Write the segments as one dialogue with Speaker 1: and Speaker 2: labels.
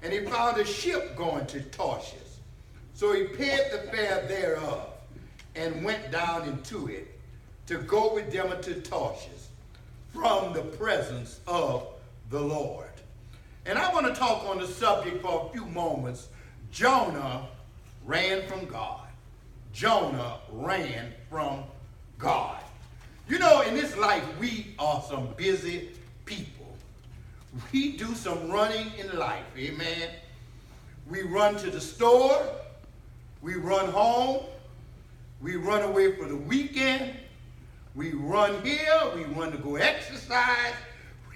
Speaker 1: and he found a ship going to Tarshish. So he paid the fare thereof and went down into it to go with them unto Tarshish from the presence of the Lord. And I want to talk on the subject for a few moments. Jonah ran from God. Jonah ran from God. You know, in this life, we are some busy people. We do some running in life, amen. We run to the store, we run home, we run away for the weekend, we run here, we run to go exercise,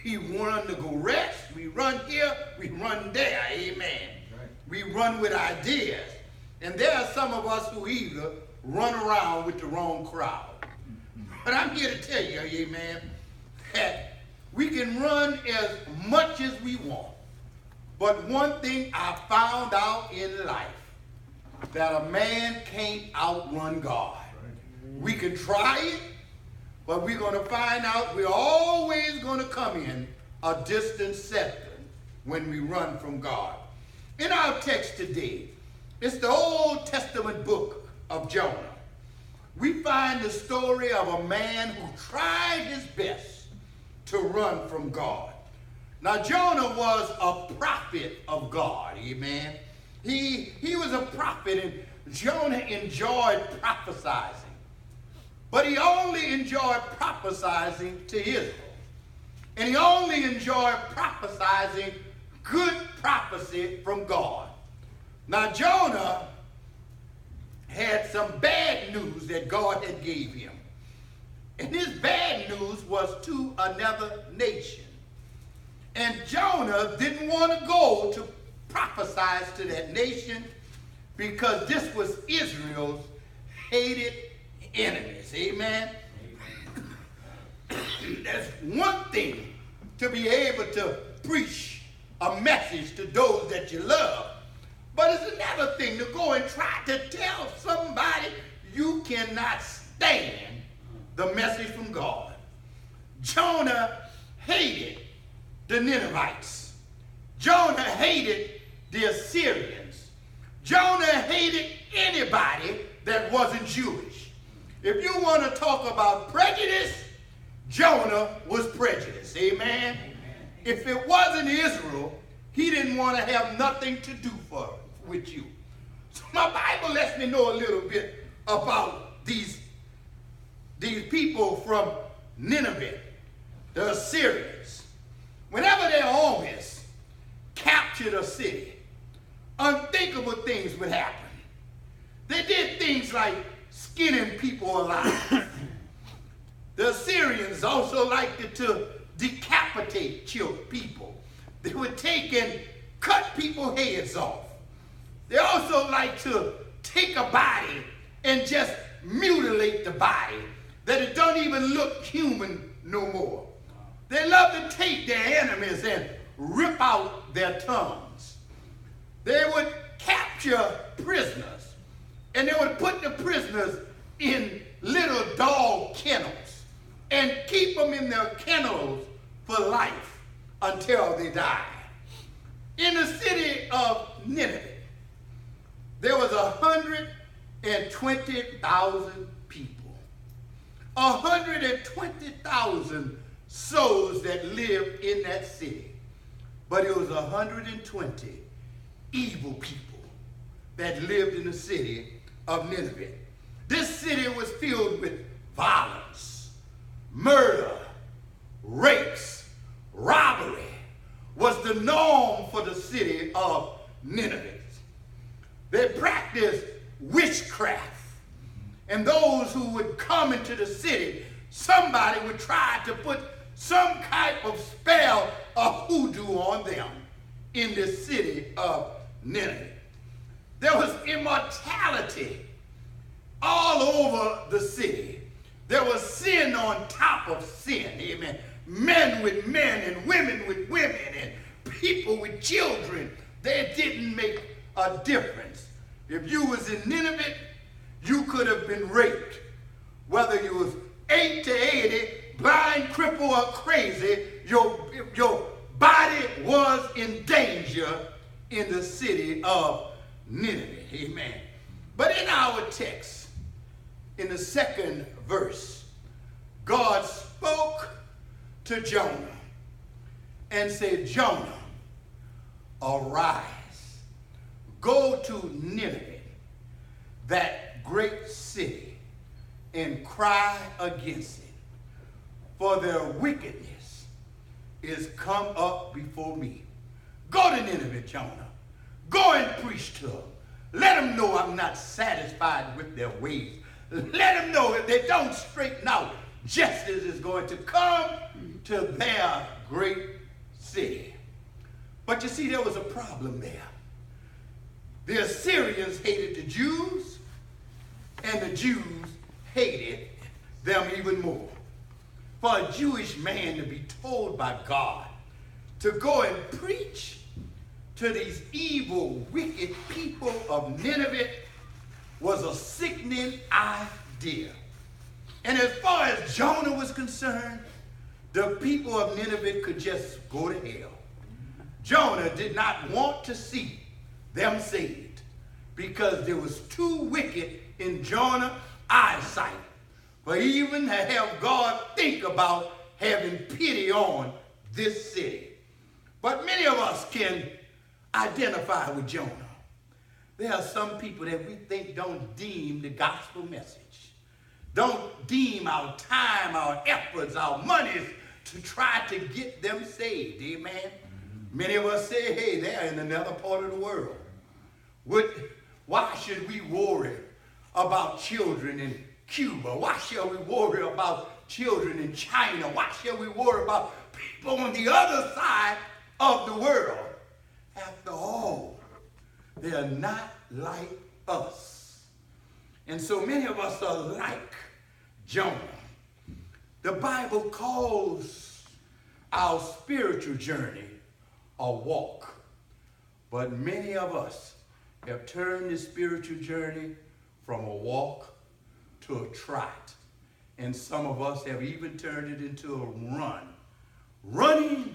Speaker 1: we run to go rest, we run here, we run there, amen. Right. We run with ideas. And there are some of us who either run around with the wrong crowd. But I'm here to tell you, amen, that we can run as much as we want. But one thing I found out in life, that a man can't outrun God. We can try it, but we're going to find out we're always going to come in a distant second when we run from God. In our text today, it's the Old Testament book of Jonah. We find the story of a man who tried his best to run from God. Now, Jonah was a prophet of God, amen. He was a prophet, and Jonah enjoyed prophesizing. But he only enjoyed prophesizing to Israel. And he only enjoyed prophesizing good prophecy from God. Now, Jonah had some bad news that God had gave him. And this bad news was to another nation. And Jonah didn't want to go to prophesy to that nation because this was Israel's hated enemies. Amen? Amen. That's one thing to be able to preach a message to those that you love. But it's another thing to go and try to tell somebody you cannot stand the message from God. Jonah hated the Ninevites. Jonah hated the Assyrians. Jonah hated anybody that wasn't Jewish. If you want to talk about prejudice, Jonah was prejudiced. Amen? Amen. If it wasn't Israel, he didn't want to have nothing to do with you. So my Bible lets me know a little bit about these people from Nineveh, the Assyrians. Whenever their armies captured a city, unthinkable things would happen. They did things like skinning people alive. The Assyrians also liked to decapitate people. They would take and cut people's heads off. They also like to take a body and just mutilate the body, that it don't even look human no more. They love to take their enemies and rip out their tongues. They would capture prisoners, and they would put the prisoners in little dog kennels and keep them in their kennels for life until they die. In the city of Nineveh, there was 120,000 people. 120,000 souls that lived in that city. But it was 120 evil people that lived in the city of Nineveh. This city was filled with violence, murder, rapes, robbery was the norm for the city of Nineveh. They practiced witchcraft. And those who would come into the city, somebody would try to put some type of spell or hoodoo on them in the city of Nineveh. There was immortality all over the city. There was sin on top of sin, amen. Men with men and women with women and people with children. They didn't make a difference. If you was in Nineveh, you could have been raped. Whether you was 8 to 80, blind, crippled, or crazy, your body was in danger in the city of Nineveh. Amen. But in our text, in the second verse, God spoke to Jonah and said, Jonah, arise, go to Nineveh, that great city, and cry against it, for their wickedness is come up before me. Go to Nineveh, Jonah. Go and preach to them. Let them know I'm not satisfied with their ways. Let them know if they don't straighten out, justice is going to come to their great city. But you see, there was a problem there. The Assyrians hated the Jews, and the Jews hated them even more. For a Jewish man to be told by God to go and preach to these evil, wicked people of Nineveh was a sickening idea. And as far as Jonah was concerned, the people of Nineveh could just go to hell. Jonah did not want to see them saved because there was too wicked in Jonah's eyesight for even to have God think about having pity on this city. But many of us can identify with Jonah. There are some people that we think don't deem the gospel message, don't deem our time, our efforts, our monies to try to get them saved. Amen. Many of us say, hey, they're in another part of the world. Why should we worry about children in Cuba? Why shall we worry about children in China? Why shall we worry about people on the other side of the world? After all, they are not like us. And so many of us are like Jonah. The Bible calls our spiritual journey a walk. But many of us have turned the spiritual journey from a walk to a trot. And some of us have even turned it into a run. Running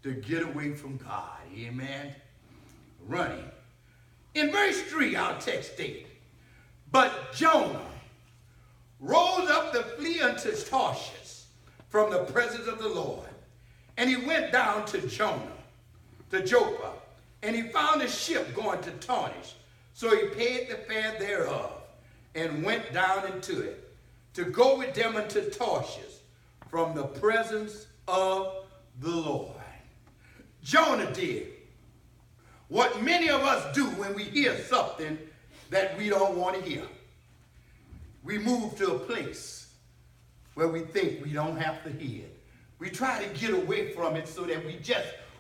Speaker 1: to get away from God. Amen. Running. In verse 3, our text states, but Jonah rose up to flee unto Tarshish from the presence of the Lord. And he went down to Joppa, and he found a ship going to Tarshish. So he paid the fare thereof and went down into it to go with them unto Tarshish from the presence of the Lord. Jonah did what many of us do when we hear something that we don't want to hear. We move to a place where we think we don't have to hear it. We try to get away from it so that we just